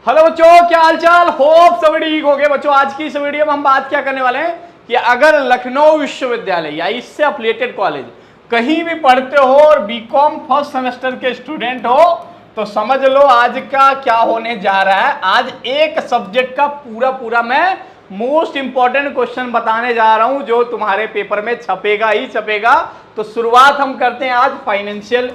Hello बच्चों, क्या हाल चाल। होप सब ठीक हो गए बच्चों। आज की इस वीडियो में हम बात क्या करने वाले हैं कि अगर लखनऊ विश्वविद्यालय या इससे एफिलिएटेड कॉलेज कहीं भी पढ़ते हो और बीकॉम फर्स्ट सेमेस्टर के स्टूडेंट हो तो समझ लो आज का क्या होने जा रहा है। आज एक सब्जेक्ट का पूरा मैं मोस्ट इंपॉर्टेंट क्वेश्चन बताने जा रहा हूं जो तुम्हारे पेपर में छपेगा ही छपेगा। तो शुरुआत हम करते हैं आज फाइनेंशियल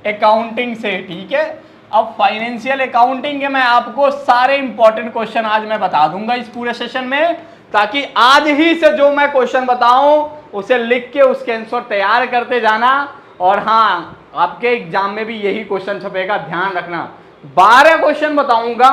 अकाउंटिंग से, ठीक है। अब फाइनेंशियल अकाउंटिंग के मैं आपको सारे इंपॉर्टेंट क्वेश्चन आज मैं बता दूंगा इस पूरे सेशन में, ताकि आज ही से जो मैं क्वेश्चन बताऊं उसे लिख के उसके आंसर तैयार करते जाना। और हाँ, आपके एग्जाम में भी यही क्वेश्चन छपेगा, ध्यान रखना। 12 क्वेश्चन बताऊंगा,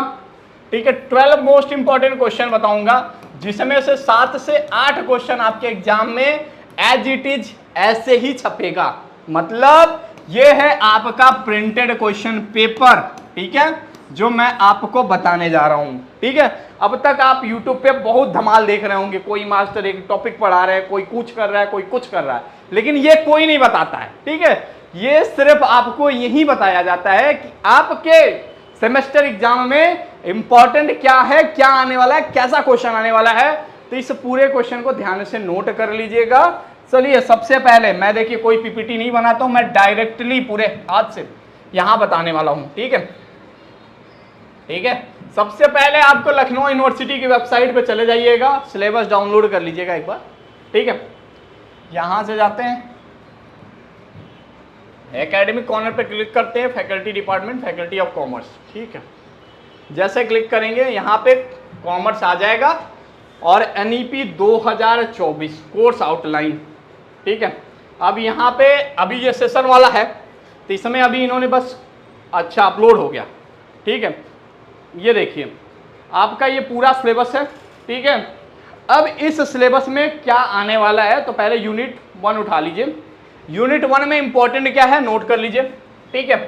ठीक है। 12 मोस्ट इंपॉर्टेंट क्वेश्चन बताऊंगा जिसमें से 7 से 8 क्वेश्चन आपके एग्जाम में एज इट इज ऐसे ही छपेगा। मतलब ये है आपका प्रिंटेड क्वेश्चन पेपर, ठीक है, जो मैं आपको बताने जा रहा हूं, ठीक है। अब तक आप YouTube पे बहुत धमाल देख रहे होंगे, कोई मास्टर एक टॉपिक पढ़ा रहे हैं, कोई कुछ कर रहा है, कोई कुछ कर रहा है, लेकिन ये कोई नहीं बताता है, ठीक है। ये सिर्फ आपको यही बताया जाता है कि आपके सेमेस्टर एग्जाम में इंपॉर्टेंट क्या है, क्या आने वाला है, कैसा क्वेश्चन आने वाला है। तो इस पूरे क्वेश्चन को ध्यान से नोट कर लीजिएगा। चलिए, सबसे पहले मैं देखिए कोई पीपीटी नहीं बनाता हूं, मैं डायरेक्टली पूरे हाथ से यहां बताने वाला हूं, ठीक है, ठीक है। सबसे पहले आपको लखनऊ यूनिवर्सिटी की वेबसाइट पे चले जाइएगा, सिलेबस डाउनलोड कर लीजिएगा एक बार, ठीक है। यहां से जाते हैं, एकेडमिक कॉर्नर पे क्लिक करते हैं, faculty department, faculty of commerce, ठीक है। जैसे क्लिक करेंगे यहाँ पे कॉमर्स आ जाएगा और NEP 2024 कोर्स आउटलाइन, ठीक है। अब यहाँ पे अभी ये सेशन वाला है तो इसमें अभी इन्होंने बस अच्छा अपलोड हो गया, ठीक है। ये देखिए आपका ये पूरा सिलेबस है, ठीक है। अब इस सिलेबस में क्या आने वाला है तो पहले यूनिट 1 उठा लीजिए। यूनिट 1 में इंपॉर्टेंट क्या है नोट कर लीजिए, ठीक है।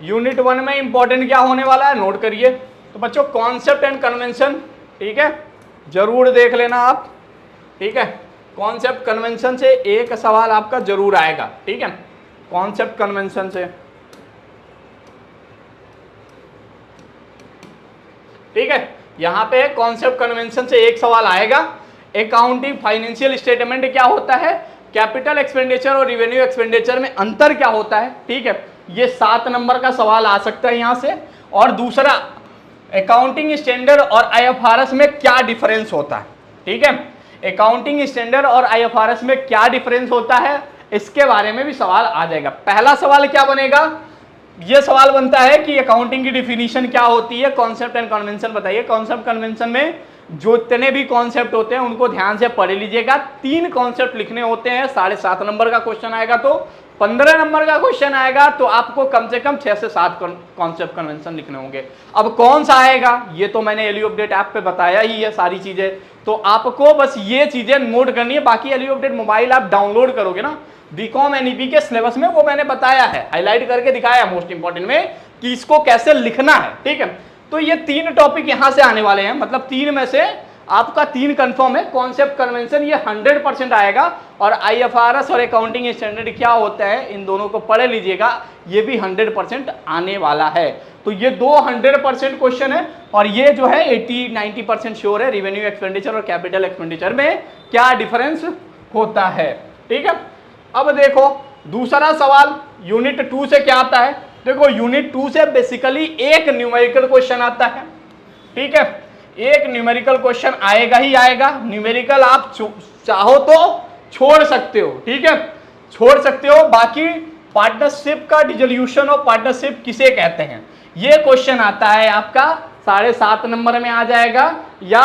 यूनिट 1 में इंपॉर्टेंट क्या होने वाला है नोट करिए। तो बच्चों कॉन्सेप्ट एंड कन्वेंशन, ठीक है, जरूर देख लेना आप, ठीक है। कॉन्सेप्ट कन्वेंशन से एक सवाल आपका जरूर आएगा, ठीक है। कॉन्सेप्ट कन्वेंशन से, ठीक है, यहां पे कॉन्सेप्ट कन्वेंशन से एक सवाल आएगा। अकाउंटिंग फाइनेंशियल स्टेटमेंट क्या होता है, कैपिटल एक्सपेंडिचर और रिवेन्यू एक्सपेंडिचर में अंतर क्या होता है, ठीक है। ये 7 नंबर का सवाल आ सकता है यहां से। और दूसरा, अकाउंटिंग स्टैंडर्ड और IFRS में क्या डिफरेंस होता है, ठीक है। अकाउंटिंग स्टैंडर्ड और IFRS में क्या डिफरेंस होता है इसके बारे में भी सवाल आ जाएगा। पहला सवाल क्या बनेगा, ये सवाल बनता है कि अकाउंटिंग की डिफिनीशन क्या होती है, कॉन्सेप्ट एंड कन्वेंशन बताइए। कॉन्सेप्ट कन्वेंशन में जो इतने भी कॉन्सेप्ट होते हैं उनको ध्यान से पढ़ लीजिएगा। 3 कॉन्सेप्ट लिखने होते हैं, 7.5 नंबर का क्वेश्चन आएगा तो 15 नंबर का क्वेश्चन आएगा तो आपको कम से कम 6 से 7 कॉन्सेप्ट कन्वेंशन लिखने होंगे। अब कौन सा आएगा ये तो मैंने एलयू अपडेट ऐप पे बताया ही है सारी चीजें, तो आपको बस ये चीजें नोट करनी है। बाकी एलयू अपडेट मोबाइल आप डाउनलोड करोगे ना, बीकॉम NEP के सिलेबस में वो मैंने बताया है, हाईलाइट करके दिखाया मोस्ट इंपॉर्टेंट में कि इसको कैसे लिखना है, ठीक है। तो ये 3 टॉपिक यहां से आने वाले हैं, मतलब 3 में से आपका 3 कंफर्म है। कॉन्सेप्ट कन्वेंशन ये 100% आएगा और IFRS और अकाउंटिंग स्टैंडर्ड क्या होता है इन दोनों को पढ़ लीजिएगा, ये भी 100% आने वाला है। तो ये 2 100% क्वेश्चन है और ये जो है 80-90% श्योर है रिवेन्यू एक्सपेंडिचर और कैपिटल एक्सपेंडिचर में क्या डिफरेंस होता है, ठीक है। अब देखो दूसरा सवाल यूनिट 2 से क्या आता है। देखो यूनिट 2 से बेसिकली एक न्यूमेरिकल क्वेश्चन आता है, ठीक है। एक न्यूमेरिकल क्वेश्चन आएगा ही आएगा। न्यूमेरिकल आप चाहो तो छोड़ सकते हो, ठीक है, छोड़ सकते हो। बाकी पार्टनरशिप का डिसोल्यूशन ऑफ पार्टनरशिप किसे कहते हैं ये क्वेश्चन आता है आपका 7.5 नंबर में आ जाएगा। या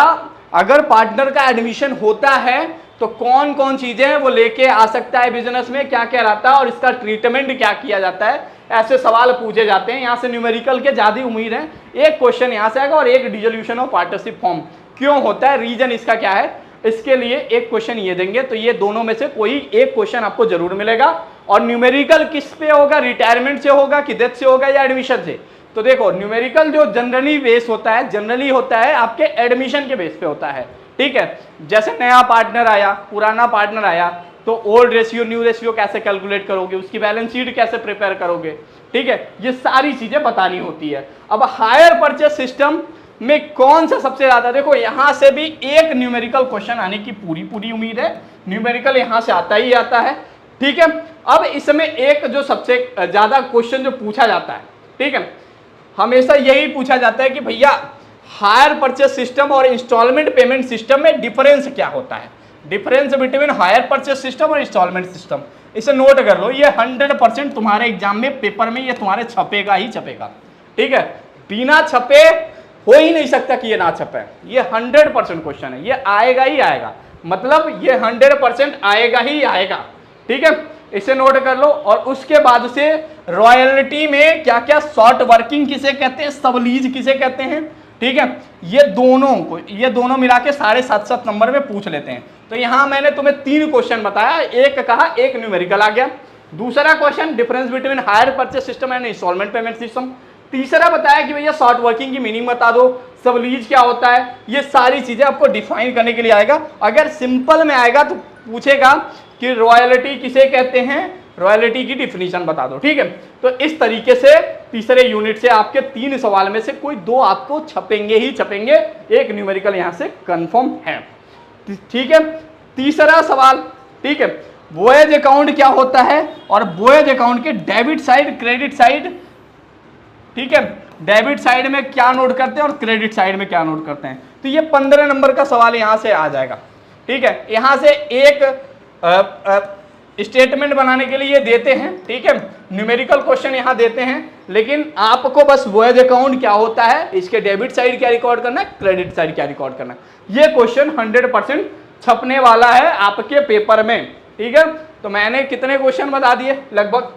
अगर पार्टनर का एडमिशन होता है तो कौन कौन चीजें हैं वो लेके आ सकता है बिजनेस में, क्या क्या रहता है और इसका ट्रीटमेंट क्या किया जाता है, ऐसे सवाल पूछे जाते हैं। यहाँ से न्यूमेरिकल के ज्यादा उम्मीद है। एक क्वेश्चन यहाँ से आएगा और एक डिसोल्यूशन ऑफ पार्टनरशिप फॉर्म क्यों होता है, रीजन इसका क्या है, इसके लिए एक क्वेश्चन ये देंगे। तो ये दोनों में से कोई एक क्वेश्चन आपको जरूर मिलेगा। और न्यूमेरिकल किस पे होगा, रिटायरमेंट से होगा कि डेथ से होगा या एडमिशन से। तो देखो न्यूमेरिकल जो जनरली बेस होता है, जनरली होता है आपके एडमिशन के बेस पे होता है, ठीक है। जैसे नया पार्टनर आया, पुराना पार्टनर आया, तो ओल्ड रेशियो न्यू रेशियो कैसे कैलकुलेट करोगे, उसकी बैलेंस शीट कैसे प्रिपेयर करोगे, ठीक है, ये सारी चीजें बतानी होती है। अब हायर परचेस सिस्टम में कौन सा सबसे ज्यादा, देखो यहां से भी एक न्यूमेरिकल क्वेश्चन आने की पूरी पूरी उम्मीद है, न्यूमेरिकल यहां से आता ही आता है, ठीक है। अब इसमें एक जो सबसे ज्यादा क्वेश्चन जो पूछा जाता है, ठीक है, हमेशा यही पूछा जाता है कि भैया हायर परचेस सिस्टम और इंस्टॉलमेंट पेमेंट सिस्टम में डिफरेंस क्या होता है, difference between hire purchase system और इंस्टॉलमेंट सिस्टम। इसे नोट कर लो, ये 100% तुम्हारे एग्जाम में पेपर में ये तुम्हारे छपेगा ही छपेगा, ठीक है, बिना छपे हो ही नहीं सकता कि ये ना छपे, ये 100% क्वेश्चन है, ये आएगा ही आएगा, मतलब ये 100% आएगा ही आएगा, ठीक है, इसे नोट कर लो। और उसके बाद से रॉयल्टी में क्या क्या, शॉर्ट वर्किंग किसे कहते हैं, सबलीज किसे कहते हैं, ठीक है, ये दोनों मिला के 7.5 नंबर में पूछ लेते हैं। तो यहां मैंने तुम्हें 3 क्वेश्चन बताया, एक कहा, एक न्यूमेरिकल आ गया, दूसरा question difference between hire purchase system and instalment payment system, तीसरा बताया कि भैया शॉर्ट वर्किंग की मीनिंग बता दो, सबलीज क्या होता है, ये सारी चीजें आपको डिफाइन करने के लिए आएगा। अगर सिंपल में आएगा तो पूछेगा कि रॉयल्टी किसे कहते हैं, रॉयल्टी की डिफिनीशन बता दो, ठीक है। तो इस तरीके से तीसरे यूनिट से आपके 3 सवाल में से कोई 2 आपको छपेंगे ही छपेंगे, एक न्यूमेरिकल यहां से कंफर्म है, ठीक है। तीसरा सवाल, ठीक है, वॉयज अकाउंट क्या होता है और वॉयज अकाउंट के डेबिट साइड क्रेडिट साइड, ठीक है, डेबिट साइड में क्या नोट करते हैं और क्रेडिट साइड में क्या नोट करते हैं। तो ये 15 नंबर का सवाल यहां से आ जाएगा, ठीक है। यहां से एक स्टेटमेंट बनाने के लिए देते हैं, ठीक है, न्यूमेरिकल क्वेश्चन यहां देते हैं, लेकिन आपको बस वॉयज अकाउंट क्या होता है, इसके डेबिट साइड क्या रिकॉर्ड करना है, क्रेडिट साइड क्या रिकॉर्ड करना है, ये क्वेश्चन 100% छपने वाला है आपके पेपर में, ठीक है। तो मैंने कितने क्वेश्चन बता दिए, लगभग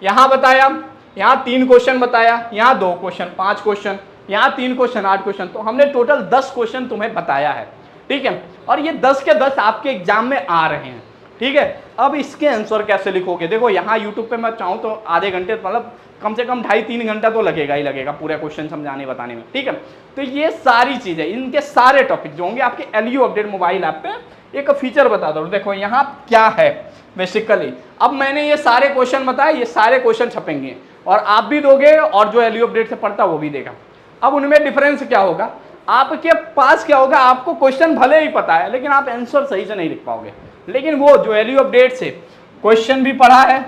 यहां बताया, यहां 3 क्वेश्चन बताया, यहां 2 क्वेश्चन 5 क्वेश्चन, यहां 3 क्वेश्चन 8 क्वेश्चन, तो हमने टोटल 10 क्वेश्चन तुम्हें बताया है, ठीक है। और ये 10 के 10 आपके एग्जाम में आ रहे हैं, ठीक है। अब इसके आंसर कैसे लिखोगे, देखो यहाँ यूट्यूब पे मैं चाहूँ तो आधे घंटे, मतलब कम से कम 2.5-3 घंटा तो लगेगा ही लगेगा पूरा क्वेश्चन समझाने बताने में, ठीक है। तो ये सारी चीजें, इनके सारे टॉपिक जो होंगे आपके एलयू अपडेट मोबाइल ऐप पे, एक फीचर बता दो, देखो यहाँ क्या है बेसिकली। अब मैंने ये सारे क्वेश्चन बताए, ये सारे क्वेश्चन छपेंगे और आप भी दोगे और जो एलयू अपडेट से पढ़ता वो भी देगा। अब उनमें डिफरेंस क्या होगा, आपके पास क्या होगा, आपको क्वेश्चन भले ही पता है लेकिन आप आंसर सही से नहीं लिख पाओगे, लेकिन वो जो एलयू अपडेट से क्वेश्चन भी पढ़ा है,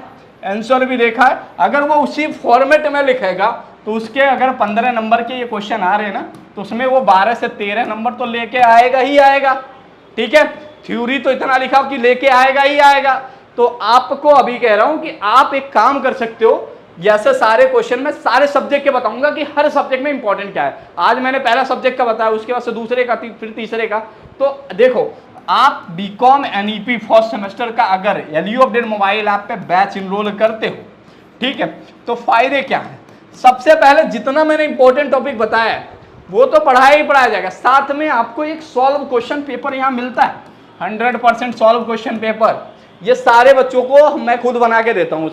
आंसर भी देखा है, अगर वो उसी फॉर्मेट में लिखेगा तो उसके अगर 15 नंबर के ये क्वेश्चन आ रहे हैं ना, तो उसमें वो 12 से 13 नंबर तो लेके आएगा ही आएगा, ठीक है। थ्योरी तो इतना लिखा कि लेके आएगा ही आएगा। तो आपको अभी कह रहा हूं कि आप एक काम कर सकते हो, जैसे सारे क्वेश्चन में सारे सब्जेक्ट के बताऊंगा कि हर सब्जेक्ट में इंपॉर्टेंट क्या है। आज मैंने पहला सब्जेक्ट का बताया, उसके बाद से दूसरे का, फिर तीसरे का। तो देखो, आप बीकॉम एनईपी फर्स्ट सेमेस्टर का अगर एलयू अपडेट मोबाइल ऐप पे बैच इनरोल करते हो, ठीक है, तो फायदे क्या है। सबसे पहले जितना मैंने इंपॉर्टेंट टॉपिक बताया है वो तो पढ़ाया ही पढ़ाया जाएगा, साथ में आपको एक सॉल्व क्वेश्चन पेपर यहाँ मिलता है, 100% सॉल्व क्वेश्चन पेपर। ये सारे बच्चों को मैं खुद बना के देता हूँ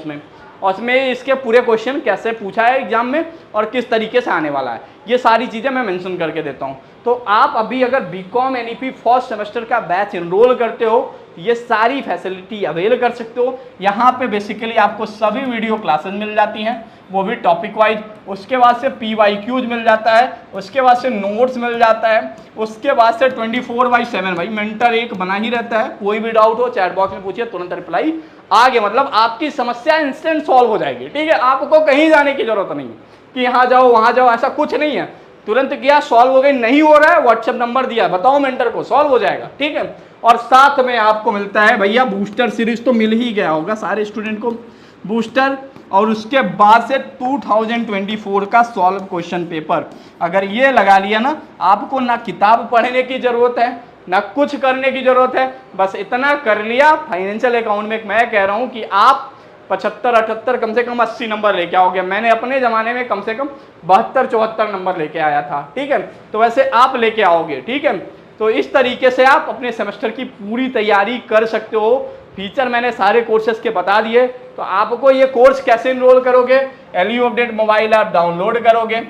उसमें इसके पूरे क्वेश्चन कैसे पूछा है एग्जाम में और किस तरीके से आने वाला है, ये सारी चीज़ें मैं मेंशन करके देता हूँ। तो आप अभी अगर बीकॉम एनईपी फर्स्ट सेमेस्टर का बैच इनरोल करते हो, ये सारी फैसिलिटी अवेल कर सकते हो। यहाँ पे बेसिकली आपको सभी वीडियो क्लासेस मिल जाती हैं, वो भी टॉपिक वाइज। उसके बाद से PYQs मिल जाता है, उसके बाद से नोट्स मिल जाता है, उसके बाद से 24/7 भाई मेंटर एक बना ही रहता है। कोई भी डाउट हो चैट बॉक्स में पूछिए, तुरंत रिप्लाई आगे, मतलब आपकी समस्या इंस्टेंट सॉल्व हो जाएगी, ठीक है। आपको कहीं जाने की जरूरत नहीं है कि यहाँ जाओ वहाँ जाओ, ऐसा कुछ नहीं है। तुरंत किया, सॉल्व हो गई, नहीं हो रहा है व्हाट्सएप नंबर दिया, बताओ मेंटर को, सॉल्व हो जाएगा, ठीक है। और साथ में आपको मिलता है भैया बूस्टर सीरीज, तो मिल ही गया होगा सारे स्टूडेंट को बूस्टर। और उसके बाद से 2024 का सॉल्व क्वेश्चन पेपर, अगर ये लगा लिया ना, आपको ना किताब पढ़ने की जरूरत है ना कुछ करने की जरूरत है, बस इतना कर लिया। फाइनेंशियल अकाउंट में मैं कह रहा हूँ कि आप 75-78 कम से कम 80 नंबर लेके आओगे। मैंने अपने ज़माने में कम से कम 72-74 नंबर लेके आया था, ठीक है। तो वैसे आप लेके आओगे, ठीक है। तो इस तरीके से आप अपने सेमेस्टर की पूरी तैयारी कर सकते हो। फीचर मैंने सारे कोर्सेज के बता दिए। तो आपको ये कोर्स कैसे इनरोल करोगे, LU update mobile app download करोगे,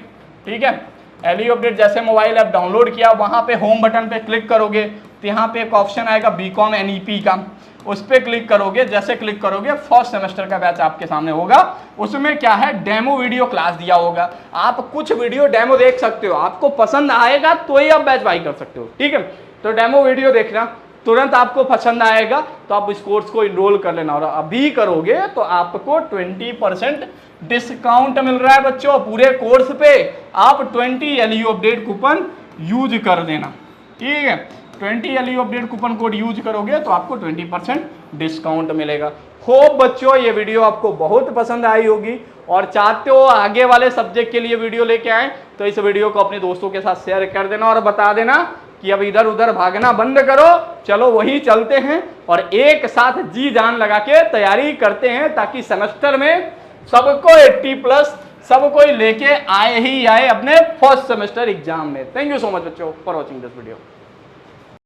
ठीक है। एलयू अपडेट जैसे मोबाइल ऐप डाउनलोड किया, वहाँ पे होम बटन पे क्लिक करोगे तो यहाँ पे एक ऑप्शन आएगा बीकॉम एनईपी का। उस पर क्लिक करोगे, जैसे क्लिक करोगे फर्स्ट सेमेस्टर का बैच आपके सामने होगा। उसमें क्या है, डेमो वीडियो क्लास दिया होगा, आप कुछ वीडियो डेमो देख सकते हो, आपको पसंद आएगा तो ही आप बैच बाई कर सकते हो, ठीक है। तो डेमो वीडियो देखना, तुरंत आपको पसंद आएगा तो आप इस कोर्स को इनरोल कर लेना, और अभी करोगे तो आपको 20% डिस्काउंट मिल रहा है बच्चों। पूरे कोर्स पे आप 20 LU अपडेट कूपन यूज कर देना, ठीक है। 20 LU update coupon code use करोगे तो आपको 20% डिस्काउंट मिलेगा। होप बच्चों ये वीडियो आपको बहुत पसंद आई होगी, और चाहते हो आगे वाले सब्जेक्ट के लिए वीडियो लेके आए तो इस वीडियो को अपने दोस्तों के साथ शेयर कर देना, और बता देना कि अब इधर उधर भागना बंद करो, चलो वही चलते हैं और एक साथ जी जान लगा के तैयारी करते हैं, ताकि सेमेस्टर में सबको 80+ सब कोई लेके आए ही आए अपने फर्स्ट सेमेस्टर एग्जाम में। थैंक यू सो मच बच्चों फॉर वॉचिंग दिस वीडियो।